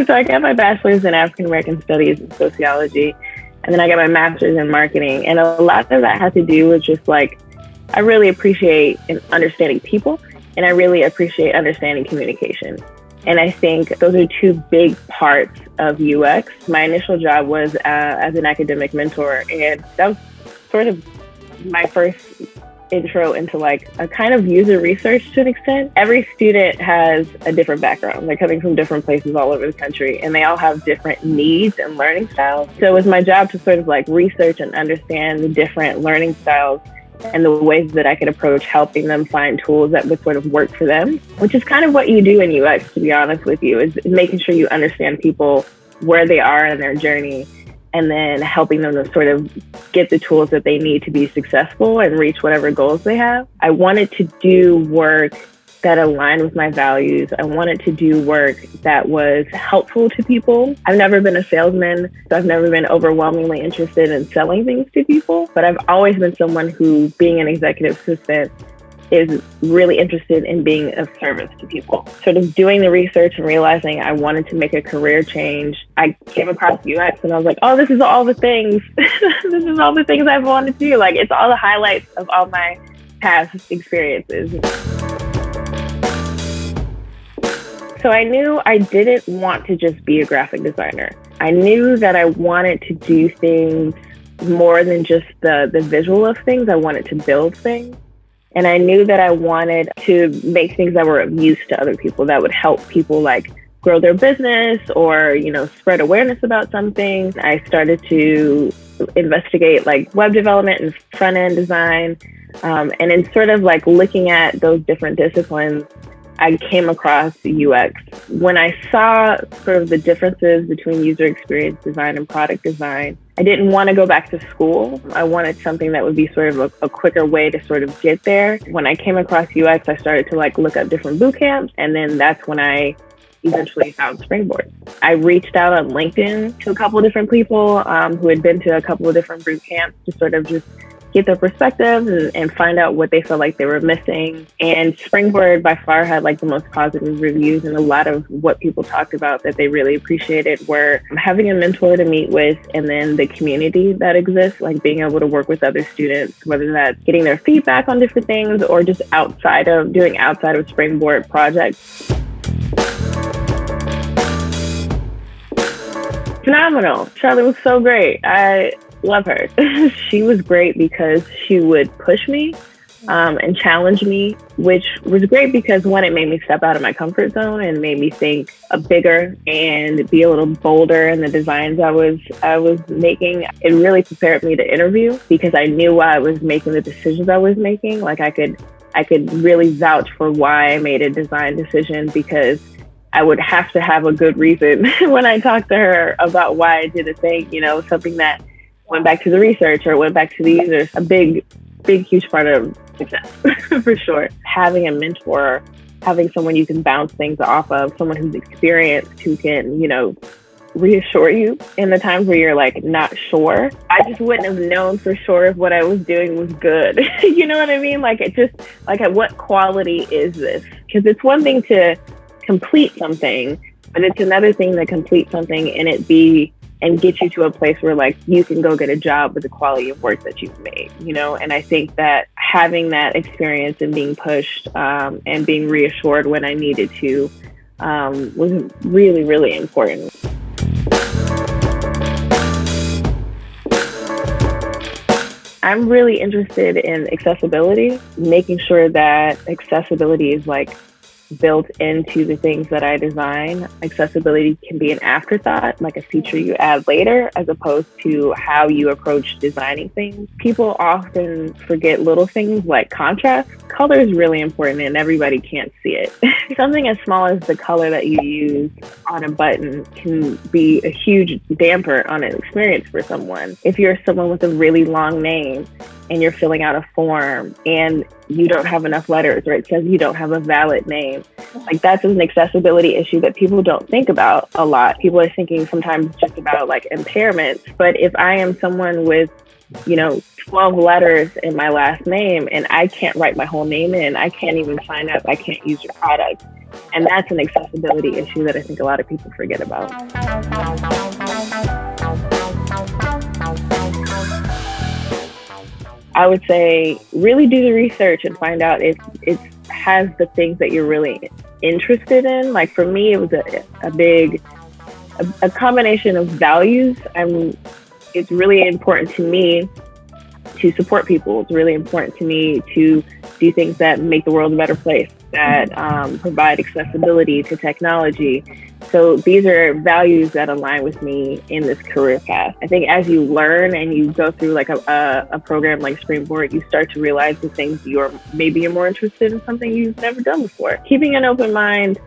So I got my bachelor's in African American Studies and sociology, and then I got my master's in marketing. And a lot of that had to do with just like, I really appreciate understanding people, and I really appreciate understanding communication. And I think those are two big parts of UX. My initial job was as an academic mentor, and that was sort of my first intro into like a kind of user research to an extent. Every student has a different background. They're coming from different places all over the country, and they all have different needs and learning styles. So it was my job to sort of like research and understand the different learning styles and the ways that I could approach helping them find tools that would sort of work for them, which is kind of what you do in UX, to be honest with you, is making sure you understand people where they are in their journey, and then helping them to sort of get the tools that they need to be successful and reach whatever goals they have. I wanted to do work that aligned with my values. I wanted to do work that was helpful to people. I've never been a salesman, so I've never been overwhelmingly interested in selling things to people, but I've always been someone who, being an executive assistant, is really interested in being of service to people. Sort of doing the research and realizing I wanted to make a career change, I came across UX and I was like, oh, this is all the things. This is all the things I've wanted to do. Like, it's all the highlights of all my past experiences. So I knew I didn't want to just be a graphic designer. I knew that I wanted to do things more than just the visual of things. I wanted to build things. And I knew that I wanted to make things that were of use to other people, that would help people like grow their business or, you know, spread awareness about something. I started to investigate like web development and front end design. And in sort of like looking at those different disciplines, I came across UX. When I saw sort of the differences between user experience design and product design, I didn't want to go back to school. I wanted something that would be sort of a quicker way to sort of get there. When I came across UX, I started to like look up different boot camps. And then that's when I eventually found Springboard. I reached out on LinkedIn to a couple of different people who had been to a couple of different boot camps to sort of just get their perspective and find out what they felt like they were missing. And Springboard by far had like the most positive reviews, and a lot of what people talked about that they really appreciated were having a mentor to meet with, and then the community that exists, like being able to work with other students, whether that's getting their feedback on different things or just outside of Springboard projects. Phenomenal. Charlie was so great. I love her. She was great because she would push me and challenge me, which was great because one, it made me step out of my comfort zone and made me think bigger and be a little bolder in the designs I was making. It really prepared me to interview because I knew why I was making the decisions I was making. Like I could really vouch for why I made a design decision because I would have to have a good reason when I talked to her about why I did a thing, you know, something that went back to the research or went back to the users. A big, huge part of success, for sure. Having a mentor, having someone you can bounce things off of, someone who's experienced, who can, you know, reassure you in the times where you're like not sure. I just wouldn't have known for sure if what I was doing was good. You know what I mean? Like it just, like what quality is this? Because it's one thing to complete something, but it's another thing to complete something and get you to a place where like you can go get a job with the quality of work that you've made, you know? And I think that having that experience and being pushed and being reassured when I needed to was really, really important. I'm really interested in accessibility, making sure that accessibility is like built into the things that I design. Accessibility can be an afterthought, like a feature you add later, as opposed to how you approach designing things. People often forget little things like contrast. Color is really important and everybody can't see it. Something as small as the color that you use on a button can be a huge damper on an experience for someone. If you're someone with a really long name and you're filling out a form and you don't have enough letters or it says you don't have a valid name, like that's an accessibility issue that people don't think about a lot. People are thinking sometimes just about like impairments. But if I am someone with, you know, 12 letters in my last name and I can't write my whole name in, I can't even sign up, I can't use your product, And that's an accessibility issue that I think a lot of people forget about. I would say really do the research and find out if it has the things that you're really interested in. Like for me, it was a combination of values. It's really important to me to support people. It's really important to me to do things that make the world a better place, that provide accessibility to technology. So these are values that align with me in this career path. I think as you learn and you go through like a program like Springboard, you start to realize the things you're more interested in, something you've never done before. Keeping an open mind,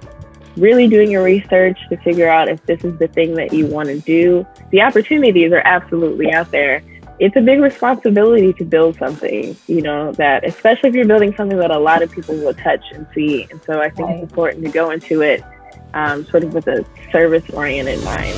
really doing your research to figure out if this is the thing that you want to do. The opportunities are absolutely out there. It's a big responsibility to build something, that especially if you're building something that a lot of people will touch and see. And so I think it's important to go into it sort of with a service-oriented mind.